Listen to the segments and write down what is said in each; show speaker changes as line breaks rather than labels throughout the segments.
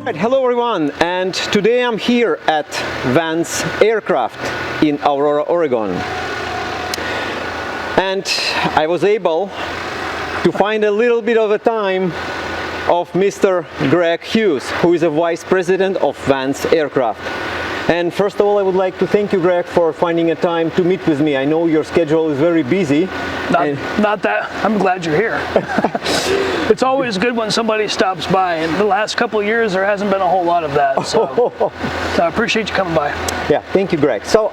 Right, hello everyone, and today I'm here at Vance Aircraft in Aurora, Oregon. And I was able to find a little bit of a time of Mr. Greg Hughes, who is a vice president of Vance Aircraft. And first of all, I would like to thank you, Greg, for finding a time to meet with me. I know your schedule is very busy.
Not that. I'm glad you're here. It's always good when somebody stops by, and the last couple of years there hasn't been a whole lot of that. So I appreciate you coming by.
Yeah, thank you, Greg. So,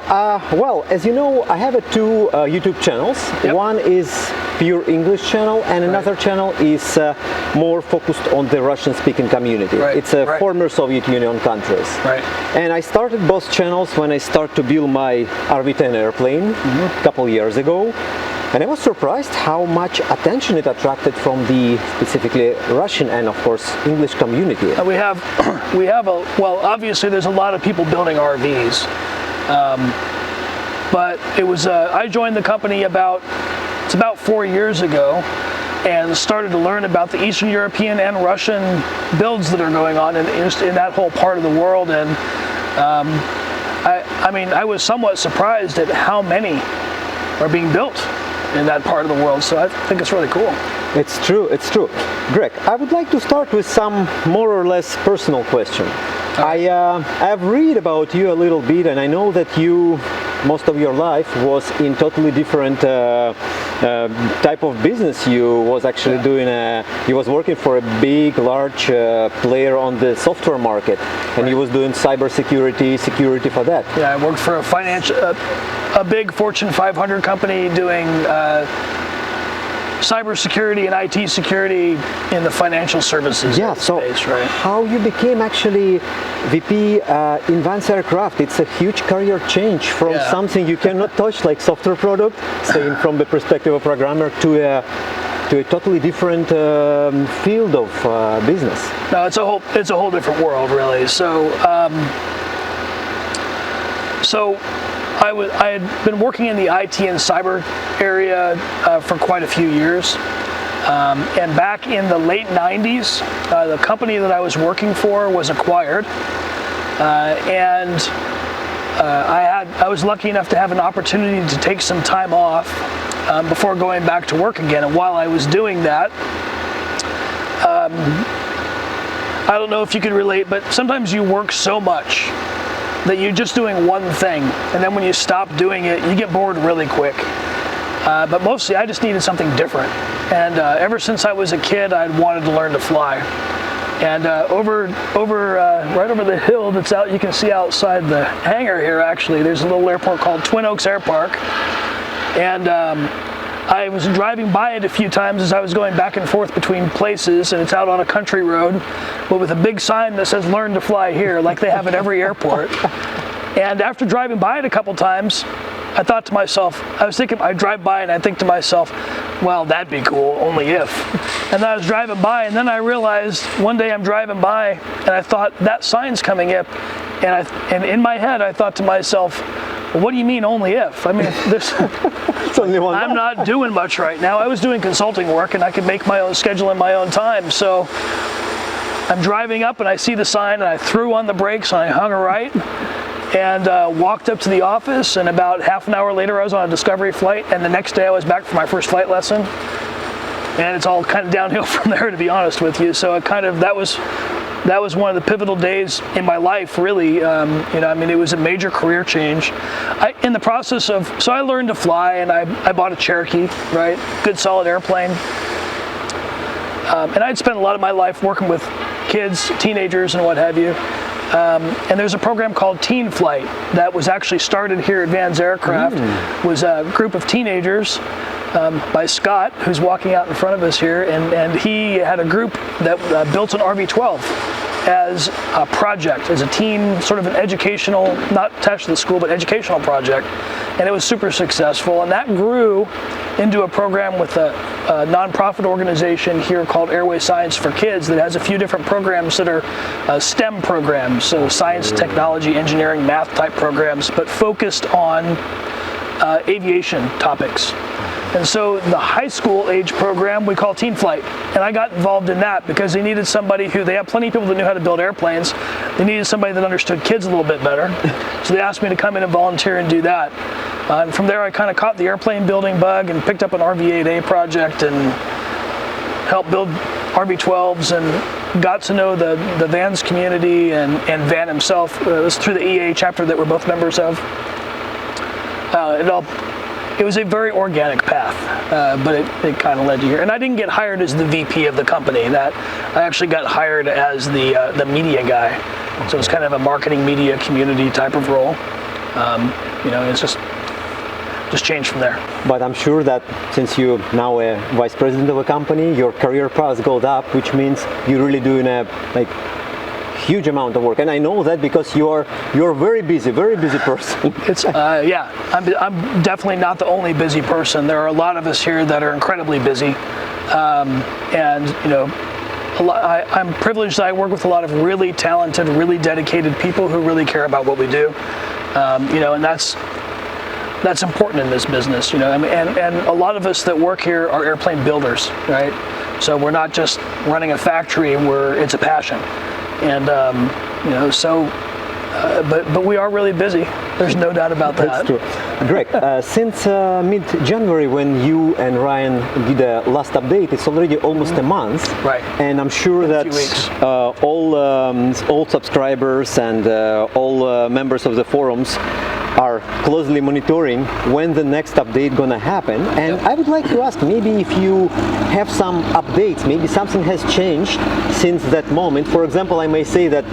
well, as you know, I have two YouTube channels.
Yep.
One is pure English channel, and another channel is more focused on the Russian-speaking community.
Right.
It's a former Soviet Union countries.
Right.
And I started both channels when I started to build my RV-10 airplane a couple years ago. And I was surprised how much attention it attracted from the specifically Russian and, of course, English community.
We have well, obviously there's a lot of people building RVs, but it was I joined the company about 4 years ago, and started to learn about the Eastern European and Russian builds that are going on in that whole part of the world, and I mean, I was somewhat surprised at how many are being built in that part of the world, so I think it's really cool.
It's true, it's true. Greg, I would like to start with some more or less personal question. I've read about you a little bit, and I know that you, most of your life was in totally different type of business. You was actually doing you was working for a big, large player on the software market, and you was doing cybersecurity, security for that.
Yeah, I worked for a big Fortune 500 company doing cybersecurity and IT security in the financial services space, right?
How you became actually VP in Vance Aircraft? It's a huge career change from something you cannot touch, like software product, saying from the perspective of programmer, to a totally different field of business.
No, it's a whole different world, really. So I had been working in the IT and cyber area for quite a few years, and back in the late 90s, the company that I was working for was acquired, and I was lucky enough to have an opportunity to take some time off before going back to work again. And while I was doing that, I don't know if you could relate, but sometimes you work so much that you're just doing one thing, and then when you stop doing it, you get bored really quick. But mostly, I just needed something different. And ever since I was a kid, I'd wanted to learn to fly. And right over the hill that's out, you can see outside the hangar here, actually, there's a little airport called Twin Oaks Air Park. And I was driving by it a few times as I was going back and forth between places, and it's out on a country road, but with a big sign that says "Learn to Fly Here," like they have at every airport. And after driving by it a couple times, I thought to myself, I'd drive by and I'd think to myself, well, that'd be cool, only if. And then I was driving by, and then I realized one day I'm driving by, and I thought, that sign's coming up, and in my head I thought to myself, well, what do you mean only if? I mean, I'm not doing much right now. I was doing consulting work, and I could make my own schedule in my own time. So I'm driving up, and I see the sign, and I threw on the brakes, and I hung a right, and walked up to the office. And about half an hour later, I was on a discovery flight, and the next day I was back for my first flight lesson. And it's all kind of downhill from there, to be honest with you. So that was one of the pivotal days in my life, really. I mean, it was a major career change. In the process of, so I learned to fly, and I bought a Cherokee, right? Good, solid airplane. And I'd spent a lot of my life working with kids, teenagers, and what have you. And there's a program called Teen Flight that was actually started here at Vance Aircraft. It was a group of teenagers by Scott, who's walking out in front of us here, and he had a group that built an RV-12 as a project, as a teen, sort of an educational, not attached to the school, but educational project. And it was super successful, and that grew into a program with a nonprofit organization here called Airway Science for Kids that has a few different programs that are STEM programs, so science, technology, engineering, math type programs, but focused on aviation topics. And so the high school age program we call Teen Flight, and I got involved in that because they needed somebody they had plenty of people that knew how to build airplanes. They needed somebody that understood kids a little bit better. So they asked me to come in and volunteer and do that. And from there I kind of caught the airplane building bug and picked up an RV-8A project and helped build RV-12s and got to know the Vans community and Van himself. It was through the EA chapter that we're both members of. It was a very organic path, but it kind of led you here. And I didn't get hired as the VP of the company. That I actually got hired as the media guy. So it's kind of a marketing media community type of role. It's just changed from there.
But I'm sure that since you're now a vice president of a company, your career path goes up, which means you're really doing a huge amount of work. And I know that because you're a very busy person.
It's I'm definitely not the only busy person. There are a lot of us here that are incredibly busy, I'm privileged that I work with a lot of really talented, really dedicated people who really care about what we do. And that's important in this business, and a lot of us that work here are airplane builders, right? So we're not just running a factory, it's a passion. And, but we are really busy. There's no doubt about that.
That's true. Greg, since mid-January when you and Ryan did the last update, it's already almost a month.
Right.
And I'm sure that all subscribers and all members of the forums are closely monitoring when the next update gonna happen. And I would like to ask, maybe if you have some updates, maybe something has changed since that moment. For example, I may say that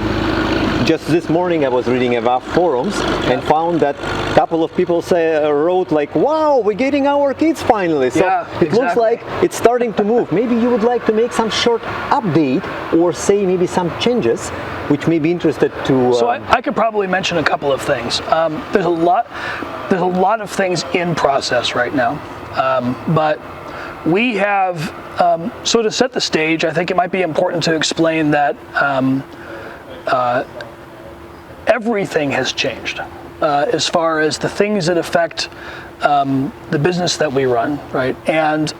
just this morning I was reading about forums and found that a couple of people wrote like, wow, we're getting our kids finally. So it looks like it's starting to move. Maybe you would like to make some short update or say maybe some changes which may be interested to...
So I could probably mention a couple of things. There's a lot of things in process right now, but we have, so to set the stage, I think it might be important to explain that everything has changed as far as the things that affect the business that we run, right? And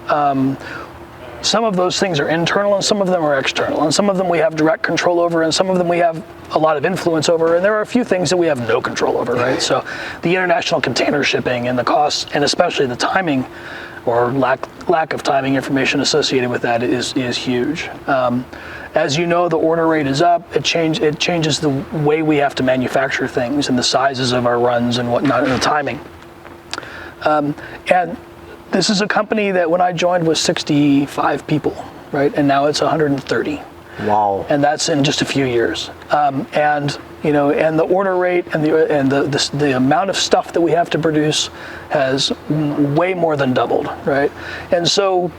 some of those things are internal and some of them are external, and some of them we have direct control over and some of them we have a lot of influence over, and there are a few things that we have no control over, right? So the international container shipping and the costs, and especially the timing or lack of timing information associated with that is huge. As you know, the order rate is up. It changes the way we have to manufacture things and the sizes of our runs and whatnot, and the timing. And this is a company that when I joined was 65 people, right? And now it's 130.
Wow.
And that's in just a few years. And the order rate and the amount of stuff that we have to produce has way more than doubled, right? And so,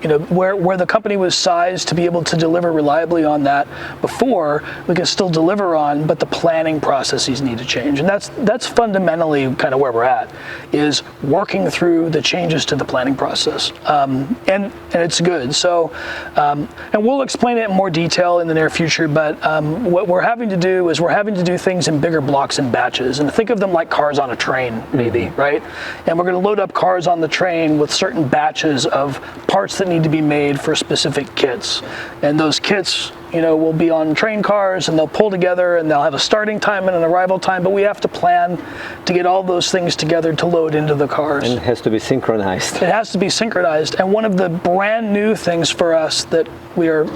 where the company was sized to be able to deliver reliably on that before, we can still deliver on, but the planning processes need to change. And that's fundamentally kind of where we're at, is working through the changes to the planning process. And it's good. So, and we'll explain it in more detail in the near future, but what we're having to do is we're having to do things in bigger blocks and batches. And think of them like cars on a train, maybe, right? And we're going to load up cars on the train with certain batches of parts that need to be made for specific kits, and those kits will be on train cars and they'll pull together and they'll have a starting time and an arrival time, but we have to plan to get all those things together to load into the cars.
And it has to be synchronized. It
has to be synchronized, and one of the brand new things for us that we are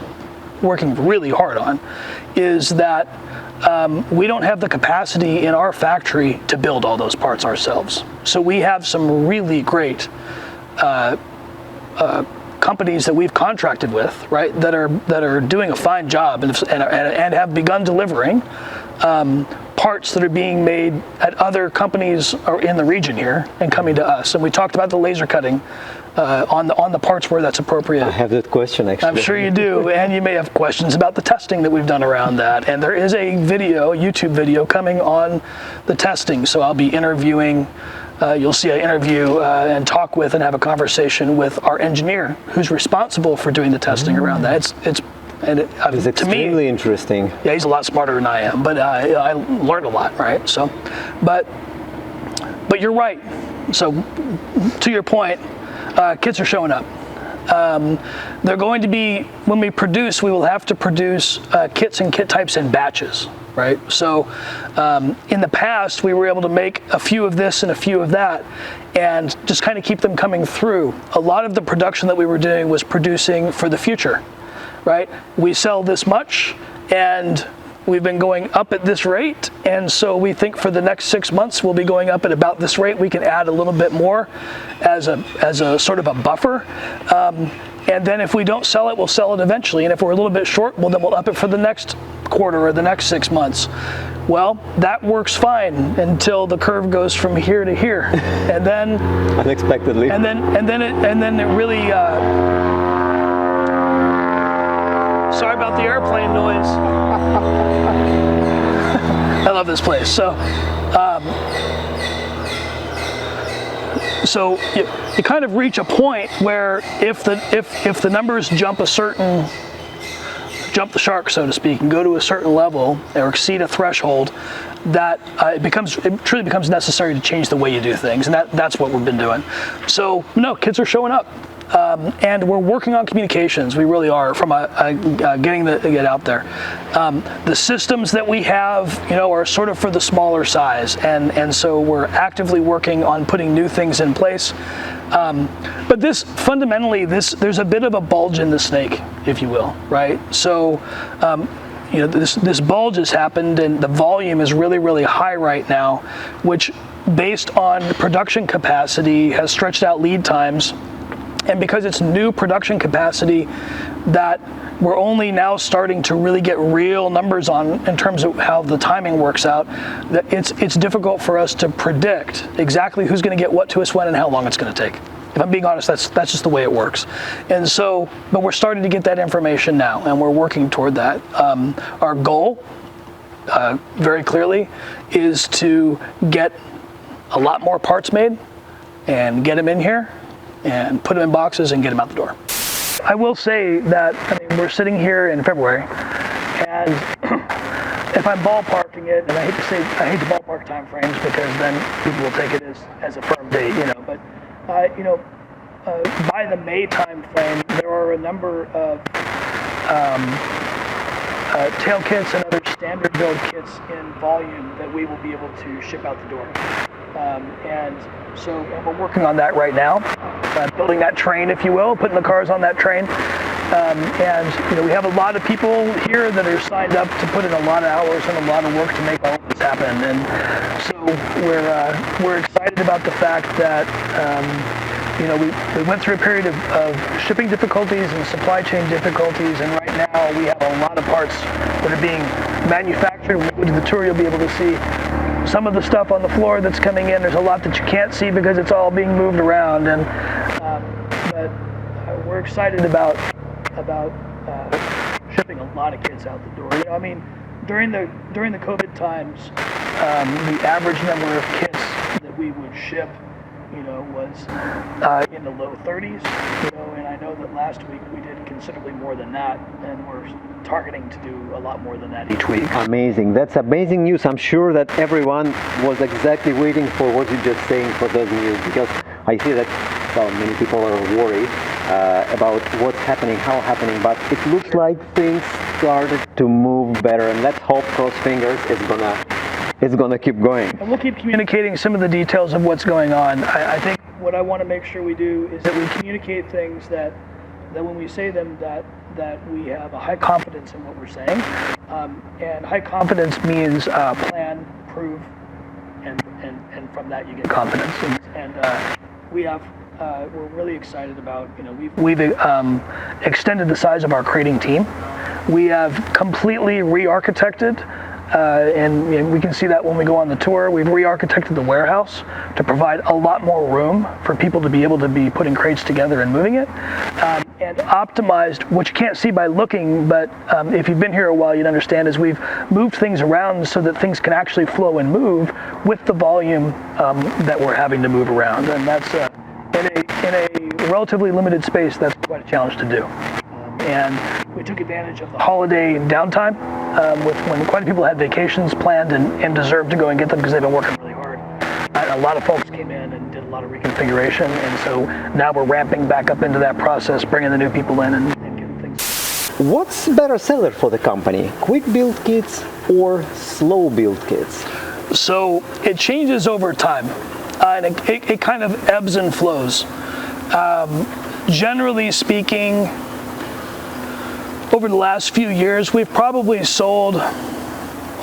working really hard on is that we don't have the capacity in our factory to build all those parts ourselves. So we have some really great companies that we've contracted with, right, that are doing a fine job and have begun delivering parts that are being made at other companies or in the region here and coming to us. And we talked about the laser cutting on the parts where that's appropriate.
I have that question actually.
I'm sure you do, and you may have questions about the testing that we've done around that. And there is a YouTube video coming on the testing. So I'll be interviewing. You'll see I interview and talk with and have a conversation with our engineer who's responsible for doing the testing around that. It's
extremely interesting.
Yeah, he's a lot smarter than I am, but I learned a lot, right? So, but But you're right. So to your point, kits are showing up. They're going to be, when we produce, we will have to produce kits and kit types in batches, right? So in the past, we were able to make a few of this and a few of that and just kind of keep them coming through. A lot of the production that we were doing was producing for the future, right? We sell this much and we've been going up at this rate, and so we think for the next 6 months we'll be going up at about this rate. We can add a little bit more as a sort of a buffer, and then if we don't sell it, we'll sell it eventually. And if we're a little bit short, well, then we'll up it for the next quarter or the next 6 months. Well, that works fine until the curve goes from here to here, and then
unexpectedly,
and then it really. Sorry about the airplane noise. I love this place. So you kind of reach a point where if the numbers jump the shark, so to speak, and go to a certain level or exceed a threshold, that it truly becomes necessary to change the way you do things, and that's what we've been doing. So no, kids are showing up. And we're working on communications. We really are, from getting it out there. The systems that we have, are sort of for the smaller size, and so we're actively working on putting new things in place. But fundamentally, there's a bit of a bulge in the snake, if you will, right? So, this bulge has happened, and the volume is really, really high right now, which, based on production capacity, has stretched out lead times. And because it's new production capacity that we're only now starting to really get real numbers on in terms of how the timing works out, that it's difficult for us to predict exactly who's going to get what to us when and how long it's going to take. If I'm being honest, that's just the way it works. And so, but we're starting to get that information now, and we're working toward that. Our goal, very clearly, is to get a lot more parts made and get them in here and put them in boxes and get them out the door. I will say that, we're sitting here in February, and if I'm ballparking it, and I hate to ballpark time frames because then people will take it as a firm date, but by the May time frame, there are a number of tail kits and other standard build kits in volume that we will be able to ship out the door. And we're working on that right now, building that train, if you will, putting the cars on that train. We have a lot of people here that are signed up to put in a lot of hours and a lot of work to make all of this happen. And so we're excited about the fact that we went through a period of shipping difficulties and supply chain difficulties, and right now we have a lot of parts that are being manufactured. When we go to the tour, you'll be able to see some of the stuff on the floor that's coming in. There's a lot that you can't see because it's all being moved around, and but we're excited about shipping a lot of kits out the door. During the COVID times, the average number of kits that we would ship, was in the low 30s, and I know that last week we did considerably more than that, and we're targeting to do a lot more than that each week.
Amazing. That's amazing news. I'm sure that everyone was exactly waiting for what you're just saying for those news, because I see that many people are worried about what's happening, how happening, but it looks like things started to move better, and let's hope, cross fingers, it's gonna keep going.
And we'll keep communicating some of the details of what's going on. I think what I want to make sure we do is that we communicate things that when we say them, that we have a high confidence in what we're saying. And high confidence means plan, prove, and from that you get confidence. And we're really excited about, we've extended the size of our crating team. We have completely re-architected, and we can see that when we go on the tour. We've re-architected the warehouse to provide a lot more room for people to be able to be putting crates together and moving it, and optimized, which you can't see by looking, but if you've been here a while, you'd understand, is we've moved things around so that things can actually flow and move with the volume that we're having to move around, and that's in a relatively limited space, that's quite a challenge to do. And we took advantage of the holiday downtime when quite a few people had vacations planned and deserved to go and get them because they've been working really hard a lot of folks came in and did a lot of reconfiguration, and so now we're ramping back up into that process, bringing the new people in and getting things.
What's better seller for the company, quick build kits or slow build kits?
So it changes over time, and it kind of ebbs and flows. Generally speaking, over the last few years, we've probably sold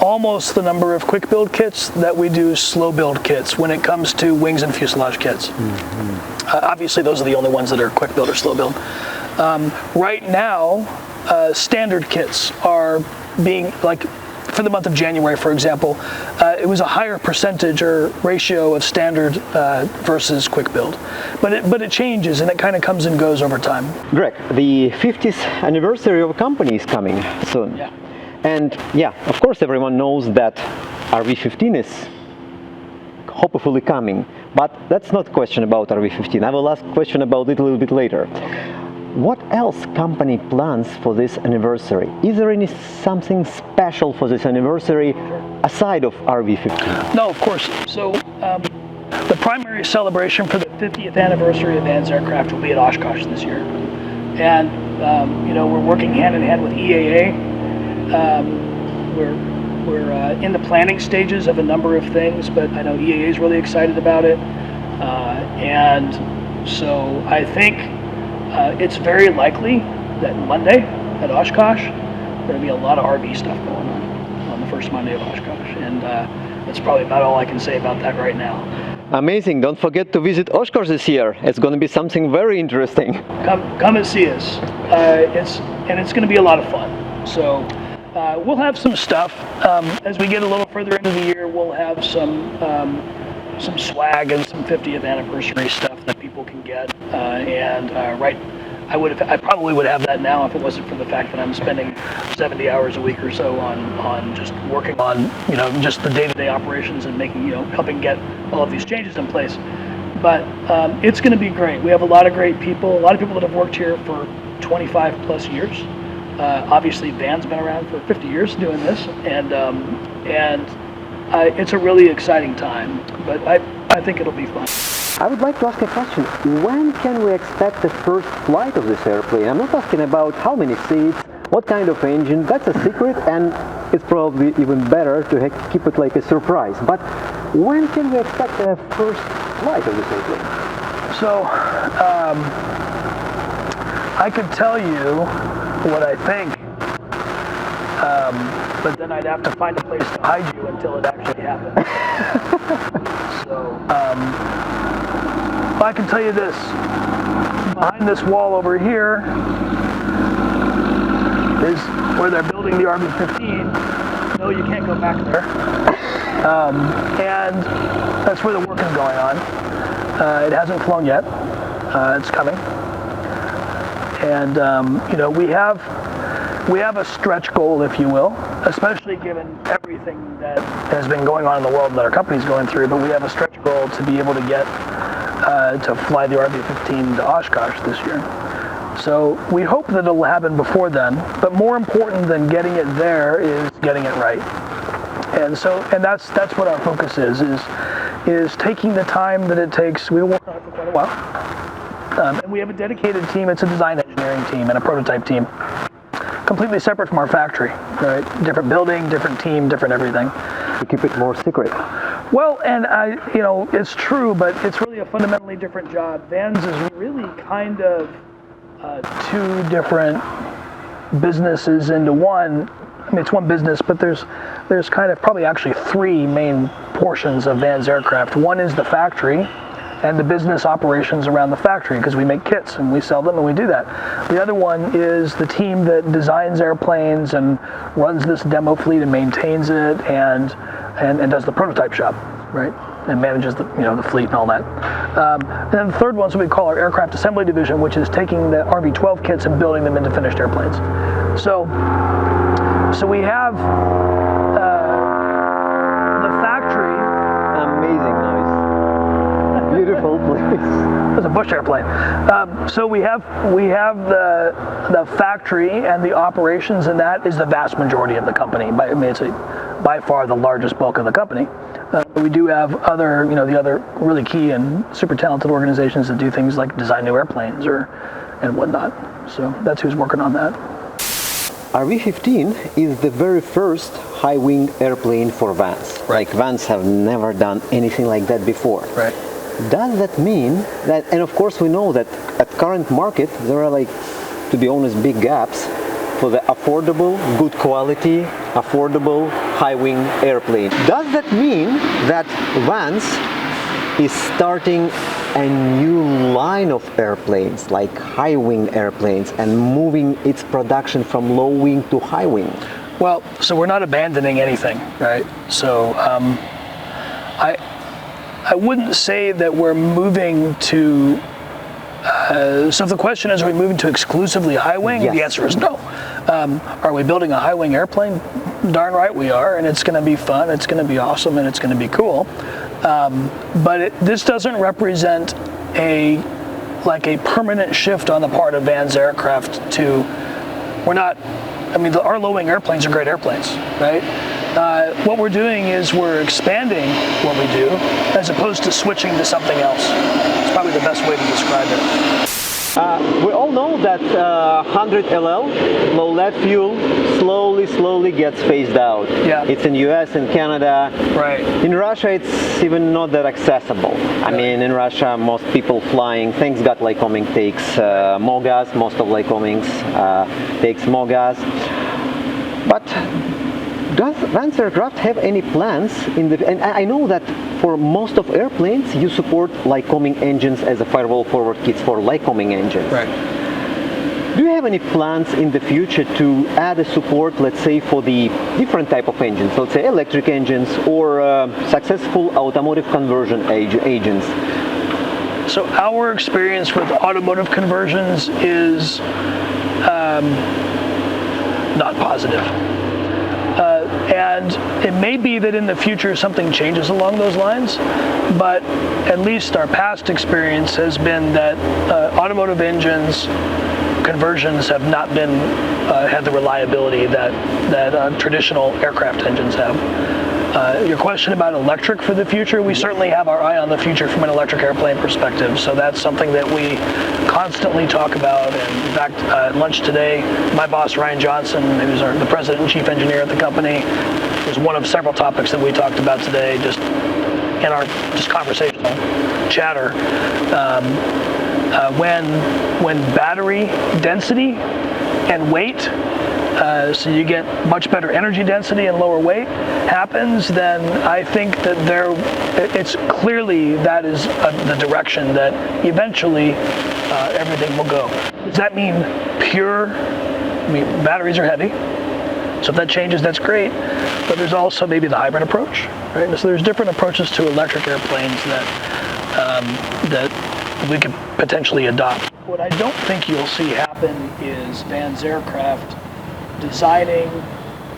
almost the number of quick build kits that we do slow build kits when it comes to wings and fuselage kits. Mm-hmm. Obviously, those are the only ones that are quick build or slow build. Right now, standard kits are being, like for the month of January, for example, it was a higher percentage or ratio of standard versus quick build. But it changes, and it kind of comes and goes over time.
Greg, the 50th anniversary of a company is coming soon.
Yeah.
And yeah, of course everyone knows that RV15 is hopefully coming, but that's not a question about RV15. I will ask a question about it a little bit later.
Okay.
What else company plans for this anniversary? Is there something special for this anniversary aside of RV15?
No, of course. So the primary celebration for the 50th anniversary of Vans Aircraft will be at Oshkosh this year. And we're working hand in hand with EAA. We're in the planning stages of a number of things, but I know EAA is really excited about it. And so I think it's very likely that Monday at Oshkosh, there'll be a lot of RV stuff going on the first Monday of Oshkosh. And that's probably about all I can say about that right now.
Amazing. Don't forget to visit Oshkosh this year. It's going to be something very interesting.
Come and see us. It's going to be a lot of fun. So we'll have some stuff. As we get a little further into the year, we'll have some swag and some 50th anniversary stuff that people can get. I probably would have that now if it wasn't for the fact that I'm spending 70 hours a week or so on just working on just the day-to-day operations and making helping get all of these changes in place. But it's going to be great. We have a lot of great people, a lot of people that have worked here for 25 plus years. Obviously, Van's been around for 50 years doing this, and it's a really exciting time. But I think it'll be fun.
I would like to ask a question. When can we expect the first flight of this airplane? I'm not asking about how many seats, what kind of engine. That's a secret, and it's probably even better to keep it like a surprise. But when can we expect the first flight of this airplane?
So I could tell you what I think, but then I'd have to find a place to hide you until it actually happens. So I can tell you this: behind this wall over here is where they're building the RV15. No, you can't go back there. And that's where the work is going on. It hasn't flown yet. It's coming. And we have a stretch goal, if you will, especially given everything that has been going on in the world that our company's going through. But we have a stretch goal to be able to get to fly the RV15 to Oshkosh this year. So we hope that it'll happen before then. But more important than getting it there is getting it right. And that's what our focus is taking the time that it takes. We work on it for quite a while. And we have a dedicated team. It's a design engineering team and a prototype team, completely separate from our factory. Right? Different building, different team, different everything.
To keep it more secret.
Well, and it's true, but it's really a fundamentally different job. Vans is really kind of two different businesses into one. I mean, it's one business, but there's kind of probably actually three main portions of Vans Aircraft. One is the factory and the business operations around the factory, because we make kits and we sell them and we do that. The other one is the team that designs airplanes and runs this demo fleet and maintains it and does the prototype shop, right? And manages the fleet and all that. And then the third one's what we call our aircraft assembly division, which is taking the RV-12 kits and building them into finished airplanes. So we have the factory.
Amazing noise. Beautiful place.
It's a Bush airplane. So we have the factory and the operations, and that is the vast majority of the company. I mean, it's a by far the largest bulk of the company. We do have other, the other really key and super talented organizations that do things like design new airplanes and whatnot. So that's who's working on that.
RV-15 is the very first high-wing airplane for Vans.
Right.
Like Vans have never done anything like that before.
Right.
Does that mean that, and of course we know that at current market there are, like, to be honest, big gaps for the affordable, good quality, affordable high-wing airplane. Does that mean that Vans is starting a new line of airplanes, like high-wing airplanes, and moving its production from low-wing to high-wing?
Well, so we're not abandoning anything, right? So I wouldn't say that we're moving to, so if the question is, are we moving to exclusively high-wing?
Yes.
The answer is no. Are we building a high-wing airplane? Darn right we are, and it's going to be fun, it's going to be awesome, and it's going to be cool. But this doesn't represent a permanent shift on the part of Vans Aircraft to, our low-wing airplanes are great airplanes, right? What we're doing is we're expanding what we do as opposed to switching to something else. It's probably the best way to describe it.
We all know that 100LL, low lead fuel, slowly gets phased out.
Yeah.
It's in US and Canada.
Right.
In Russia, it's even not that accessible. I mean, in Russia, most people flying, thanks God Lycoming takes more gas. Most of Lycoming takes more gas. But does Vans Aircraft have any plans and I know that for most of airplanes you support Lycoming engines as a firewall forward kits for Lycoming engines.
Right.
Do you have any plans in the future to add a support, let's say, for the different type of engines, let's say electric engines or successful automotive conversion agents?
So our experience with automotive conversions is not positive. And it may be that in the future something changes along those lines, but at least our past experience has been that automotive engines conversions have not been had the reliability that traditional aircraft engines have. Your question about electric for the future, we certainly have our eye on the future from an electric airplane perspective, so that's something that we constantly talk about. And in fact, at lunch today, my boss Ryan Johnson, who's the president and chief engineer at the company, was one of several topics that we talked about today just in our conversational chatter. When battery density and weight, so you get much better energy density and lower weight happens, then I think that it's clearly that is the direction that eventually everything will go. Does that mean batteries are heavy, so if that changes, that's great, but there's also maybe the hybrid approach, right? So there's different approaches to electric airplanes that we could potentially adopt. What I don't think you'll see happen is Vans Aircraft designing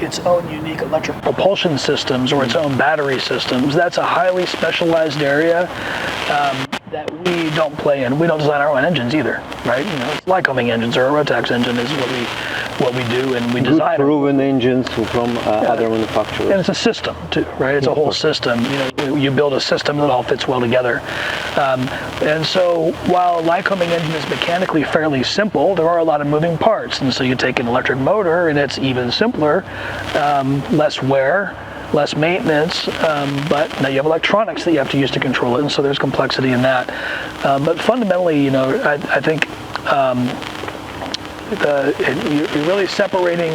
its own unique electric propulsion systems or its own battery systems. That's a highly specialized area that we don't play in. We don't design our own engines either, right? It's Lycoming engines or a Rotax engine is what we do, and we design
proven engines from other manufacturers.
And it's a system too, right? It's a whole system. You build a system that all fits well together. And so while a Lycoming engine is mechanically fairly simple, there are a lot of moving parts. And so you take an electric motor and it's even simpler, less wear, less maintenance, but now you have electronics that you have to use to control it, and so there's complexity in that. But fundamentally, I think you're really separating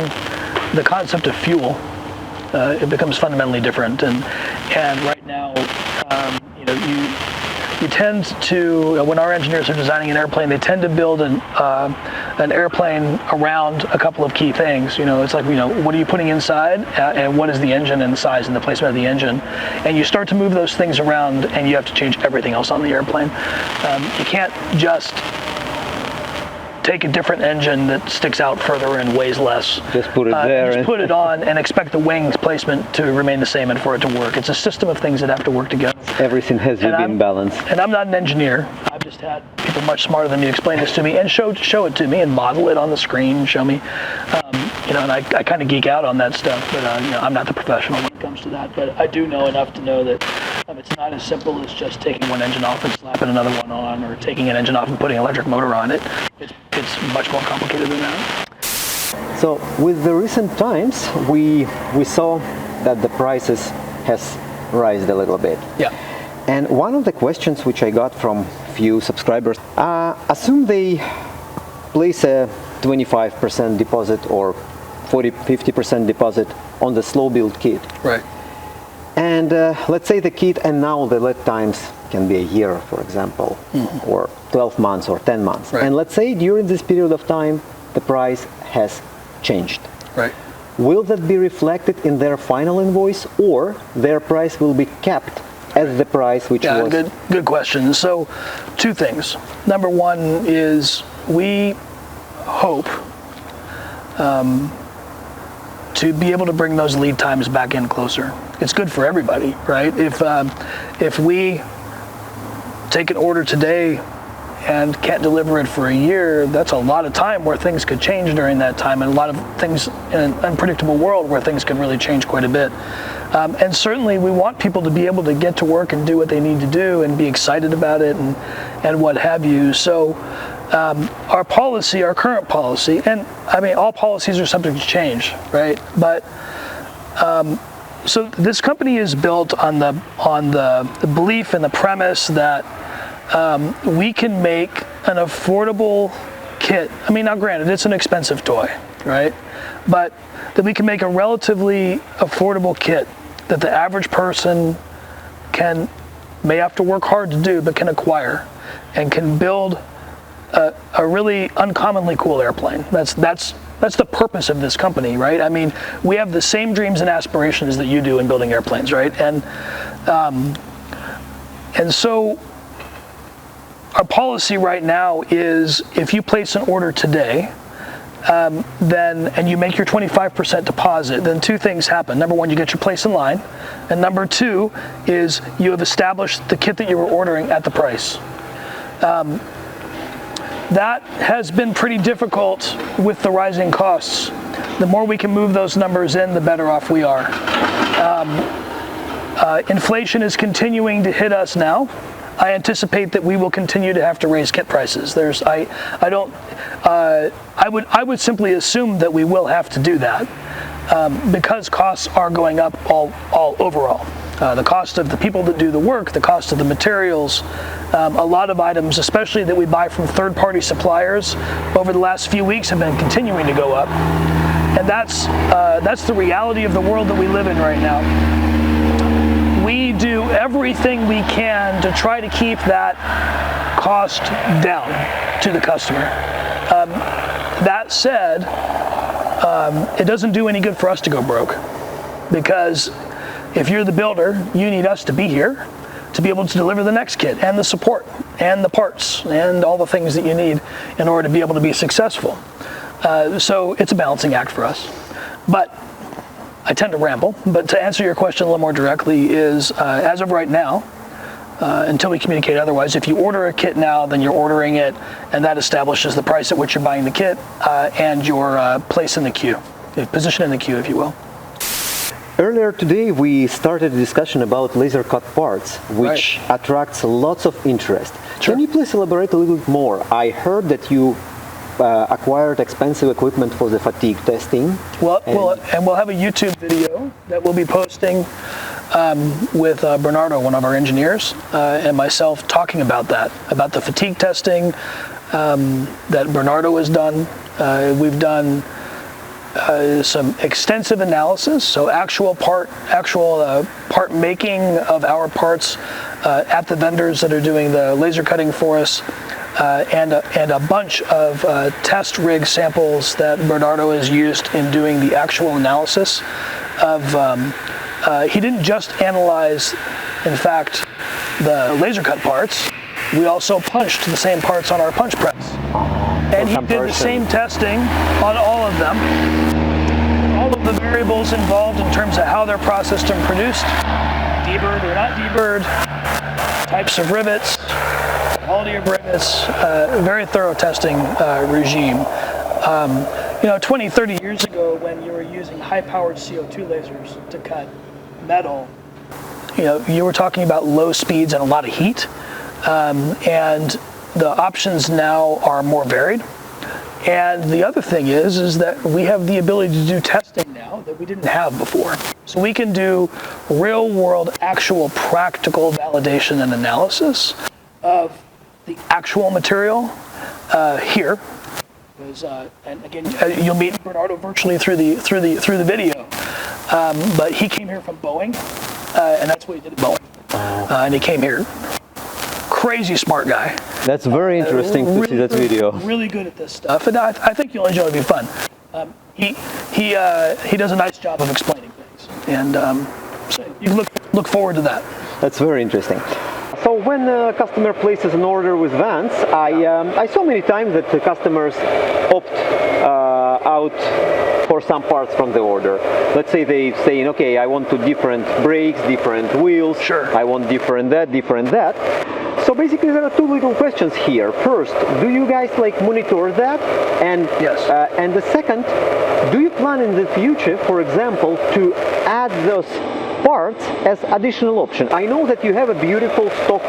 the concept of fuel. It becomes fundamentally different, and right now, you tend to, when our engineers are designing an airplane, they tend to build an airplane around a couple of key things. It's like, what are you putting inside, and what is the engine and the size and the placement of the engine, and you start to move those things around, and you have to change everything else on the airplane. You can't just take a different engine that sticks out further and weighs less.
Just put it there.
Just put it on and expect the wings placement to remain the same and for it to work. It's a system of things that have to work together.
Everything has to be in balance.
And I'm not an engineer. I've just had people much smarter than me explain this to me and show it to me and model it on the screen, show me. And I kind of geek out on that stuff, but I'm not the professional when it comes comes to that, but I do know enough to know that it's not as simple as just taking one engine off and slapping another one on, or taking an engine off and putting an electric motor on it. It's much more complicated than that.
So with the recent times, we saw that the prices has risen a little bit.
Yeah.
And one of the questions which I got from few subscribers, assume they place a 25% deposit or 40-50% deposit on the slow build kit.
Right.
And let's say the kit, and now the lead times can be a year, for example, or 12 months or 10 months.
Right.
And let's say during this period of time, the price has changed.
Right.
Will that be reflected in their final invoice, or their price will be kept as the price which was?
Good question. So, two things. Number one is we hope to be able to bring those lead times back in closer. It's good for everybody, right? If we take an order today and can't deliver it for a year, that's a lot of time where things could change during that time, and a lot of things in an unpredictable world where things can really change quite a bit. And certainly we want people to be able to get to work and do what they need to do and be excited about it and what have you. So our policy, our current policy, and I mean all policies are subject to change, right? But so this company is built on the belief and the premise that we can make an affordable kit. I mean, now granted, it's an expensive toy, right? But that we can make a relatively affordable kit that the average person may have to work hard to do, but can acquire and can build a really uncommonly cool airplane. That's the purpose of this company, right? I mean, we have the same dreams and aspirations that you do in building airplanes, right? And so our policy right now is if you place an order today, and you make your 25% deposit, then two things happen. Number one, you get your place in line, and number two is you have established the kit that you were ordering at the price. That has been pretty difficult with the rising costs. The more we can move those numbers in, the better off we are. Inflation is continuing to hit us now. I anticipate that we will continue to have to raise kit prices. I would simply assume that we will have to do that because costs are going up all overall. The cost of the people that do the work, the cost of the materials, a lot of items, especially that we buy from third-party suppliers, over the last few weeks have been continuing to go up, and that's the reality of the world that we live in right now. We do everything we can to try to keep that cost down to the customer. That said, it doesn't do any good for us to go broke, because if you're the builder, you need us to be here to be able to deliver the next kit and the support and the parts and all the things that you need in order to be able to be successful. So it's a balancing act for us. But I tend to ramble, but to answer your question a little more directly is, as of right now, until we communicate otherwise, if you order a kit now, then you're ordering it, and that establishes the price at which you're buying the kit and your place in the queue, position in the queue, if you will.
Earlier today, we started a discussion about laser cut parts, which attracts lots of interest.
Sure.
Can you please elaborate a little bit more? I heard that you acquired expensive equipment for the fatigue testing.
Well, we'll have a YouTube video that we'll be posting with Bernardo, one of our engineers, and myself talking about the fatigue testing that Bernardo has done. We've done some extensive analysis, so actual part making of our parts at the vendors that are doing the laser cutting for us. And a bunch of test rig samples that Bernardo has used in doing the actual analysis of, he didn't just analyze, in fact, the laser cut parts, we also punched the same parts on our punch press. And he did the same testing on all of them, all of the variables involved in terms of how they're processed and produced, deburred or not deburred, types of rivets, quality of rivets, very thorough testing regime. 20, 30 years ago, when you were using high-powered CO2 lasers to cut metal, you were talking about low speeds and a lot of heat, and the options now are more varied. And the other thing is that we have the ability to do testing now that we didn't have before. So we can do real world, actual practical validation and analysis of the actual material here. And again, you'll meet Bernardo virtually through the video. But he came here from Boeing, and that's what he did at Boeing. And he came here. Crazy smart guy.
That's very interesting to see that video.
Really good at this stuff, and I think you'll enjoy it. It'll be fun. He does a nice job of explaining things, and so you look forward to that.
That's very interesting. So when a customer places an order with Vance, I saw many times that the customers opt out for some parts from the order. Let's say they say, okay, I want different brakes, different wheels.
Sure.
I want different that. So basically there are two little questions here. First, do you guys monitor that? And
yes.
And the second, do you plan in the future, for example, to add those parts as additional option? I know that you have a beautiful stock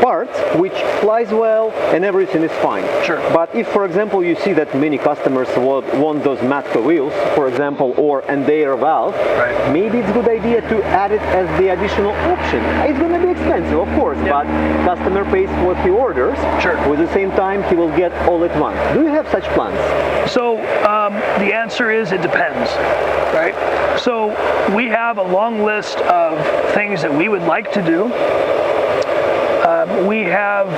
part which flies well and everything is fine.
Sure.
But if, for example, you see that many customers want those Matco wheels, for example, and their valve,
right,
maybe it's a good idea to add it as the additional option. It's going to be expensive, of course,
yeah,
but customer pays what he orders.
Sure.
With the same time, he will get all at once. Do you have such plans?
So the answer is it depends, right? So we have a long list of things that we would like to do. We have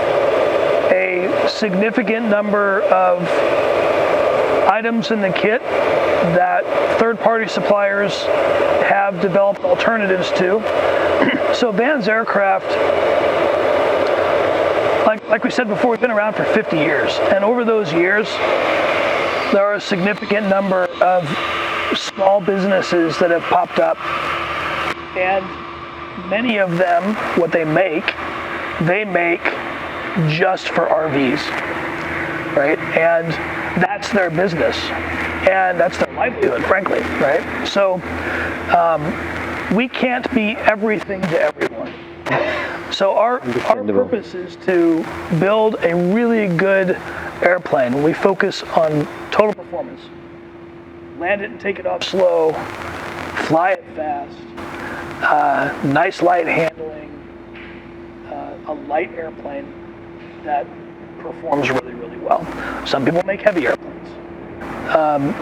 a significant number of items in the kit that third-party suppliers have developed alternatives to. So Van's aircraft, like we said before, we've been around for 50 years. And over those years, there are a significant number of small businesses that have popped up. And many of them, what they make just for RVs, right? And that's their business, and that's their livelihood, frankly, right? So we can't be everything to everyone. So our purpose is to build a really good airplane. We focus on total performance. Land it and take it off slow, fly it fast, nice light handling, a light airplane that performs really, really well. Some people make heavy airplanes.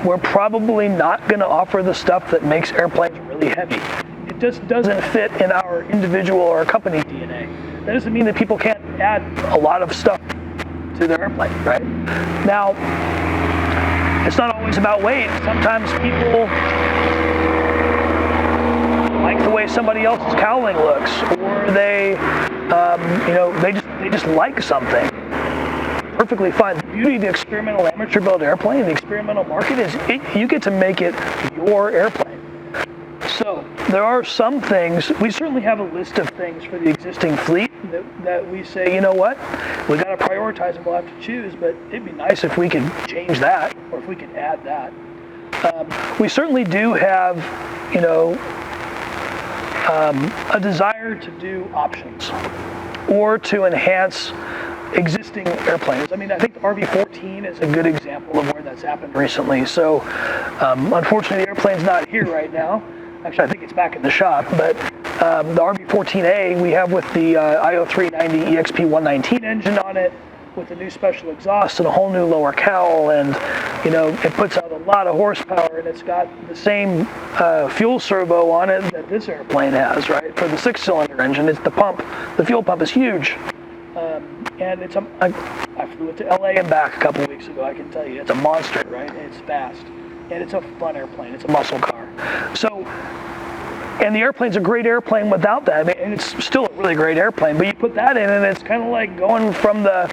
We're probably not going to offer the stuff that makes airplanes really heavy. It just doesn't fit in our individual or company DNA. That doesn't mean that people can't add a lot of stuff to their airplane, right? Now, it's not always about weight. Sometimes people like the way somebody else's cowling looks, or they just like something. Perfectly fine. The beauty of the experimental amateur built airplane, the experimental market, is you get to make it your airplane. So there are some things, we certainly have a list of things for the existing fleet that we say, you know what, we got to prioritize and we'll have to choose, but it'd be nice if we could change that, or if we could add that. We certainly do have, a desire to do options or to enhance existing airplanes. I mean, I think the RV-14 is a good example of where that's happened recently. So unfortunately, the airplane's not here right now. Actually, I think it's back in the shop, but the RV-14A we have with the IO390 EXP119 engine on it, with a new special exhaust and a whole new lower cowl, and it puts out a lot of horsepower, and it's got the same fuel servo on it that this airplane has, right? For the 6-cylinder engine, it's the fuel pump is huge, and I flew it to LA and back a couple weeks ago. I can tell you, it's a monster, right? It's fast, and it's a fun airplane. It's a muscle car. So, and the airplane's a great airplane without that. I mean, and it's still a really great airplane, but you put that in, and it's kind of like going from the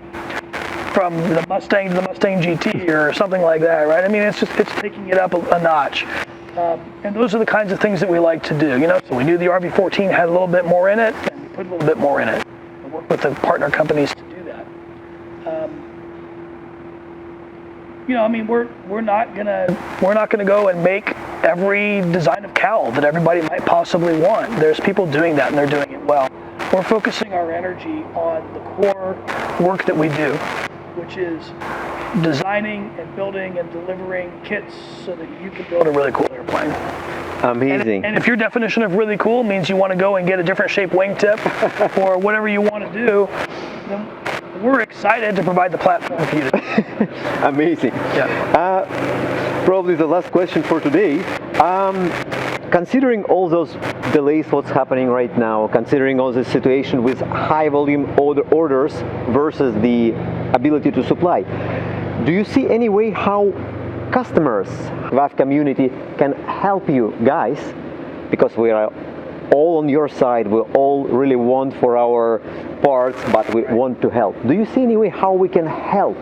Mustang to the Mustang GT or something like that, right? I mean, it's taking it up a notch. And those are the kinds of things that we like to do, So we knew the RV-14 had a little bit more in it, and we put a little bit more in it. We work with the partner companies to do that. I mean, we're not gonna go and make every design of cowl that everybody might possibly want. There's people doing that, and they're doing it well. We're focusing our energy on the core work that we do, which is designing and building and delivering kits so that you can build a really cool airplane.
Amazing.
And if your definition of really cool means you want to go and get a different shaped wingtip or whatever you want to do, then we're excited to provide the platform for you to do.
Amazing.
Yeah.
Probably the last question for today. Considering all those delays, what's happening right now, considering all this situation with high volume orders versus the ability to supply, do you see any way how customers, WAF community, can help you guys? Because we are all on your side, we all really want for our parts, but we want to help. Do you see any way how we can help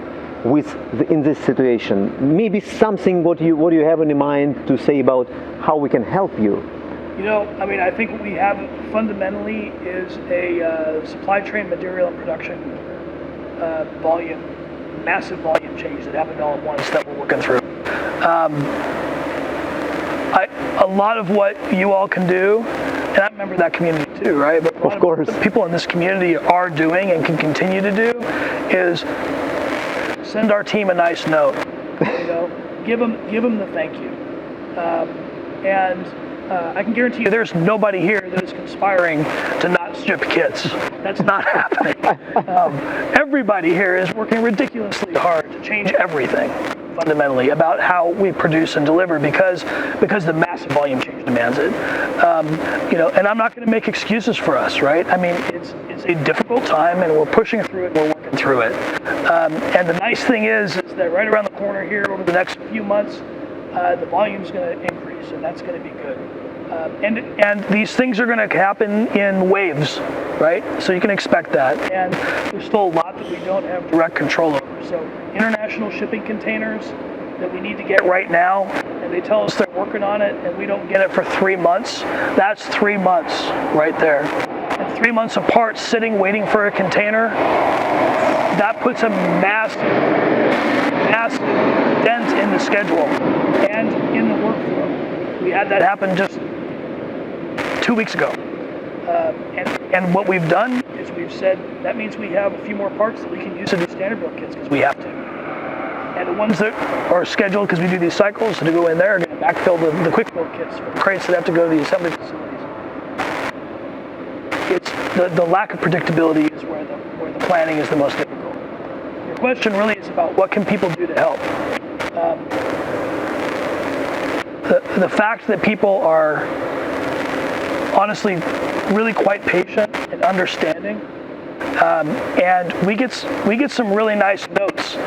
in this situation? Maybe something what you have in mind to say about how we can help you?
I mean, I think what we have fundamentally is a supply chain, material, and production massive volume change that happened all at once that we're working through. A lot of what you all can do, and I remember that community too, right? But
of course,
what people in this community are doing and can continue to do is send our team a nice note. Give them the thank you, and I can guarantee you there's nobody here that is conspiring to not ship kits. That's not happening. Everybody here is working ridiculously hard to change everything fundamentally about how we produce and deliver because the massive volume change demands it. And I'm not going to make excuses for us, right? I mean, it's a difficult time, and we're pushing through it. We're working through it. And the nice thing is that right around the corner here, over the next few months, the volume's going to increase, and that's going to be good. And these things are going to happen in waves, right? So you can expect that. And there's still a lot that we don't have direct control over. So international shipping containers that we need to get right now, and they tell us they're working on it, and we don't get it for 3 months. That's 3 months right there. And 3 months of parts sitting waiting for a container, that puts a massive dent in the schedule and in the workflow. We had that happen just 2 weeks ago. And what we've done is we've said that means we have a few more parts that we can use to do standard build kits because we have to. And the ones that are scheduled because we do these cycles to go in there are going to backfill the quick build kits for the crates that have to go to the assembly facilities. It's the lack of predictability is where the planning is the most difficult. Your question really is about what can people do to help. The fact that people are honestly really quite patient and understanding, and we get some really nice notes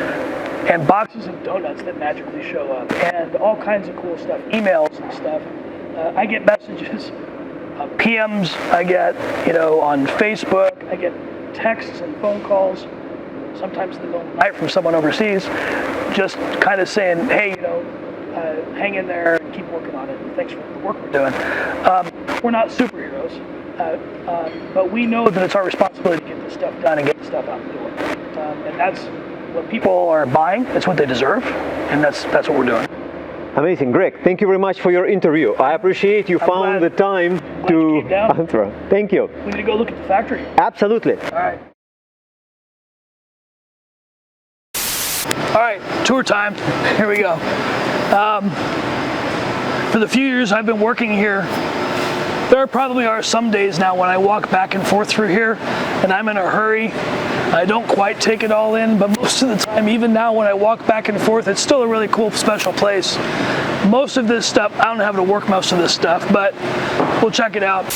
and boxes of donuts that magically show up and all kinds of cool stuff, emails and stuff. I get messages, PMs I get on Facebook, I get texts and phone calls, sometimes in the middle of the night from someone overseas, just kind of saying, hey, hang in there and keep working on it. Thanks for the work we're doing. We're not superheroes, but we know that it's our responsibility to get this stuff done and get the stuff out the door. And that's what people are buying. That's what they deserve, and that's what we're doing.
Amazing, Greg. Thank you very much for your interview. I appreciate you found the time to answer. Thank you.
We need to go look at the factory.
Absolutely.
All right, tour time. Here we go. For the few years I've been working here, there probably are some days now when I walk back and forth through here and I'm in a hurry. I don't quite take it all in, but most of the time, even now when I walk back and forth, it's still a really cool, special place. Most of this stuff, I don't have to work most of this stuff, but we'll check it out.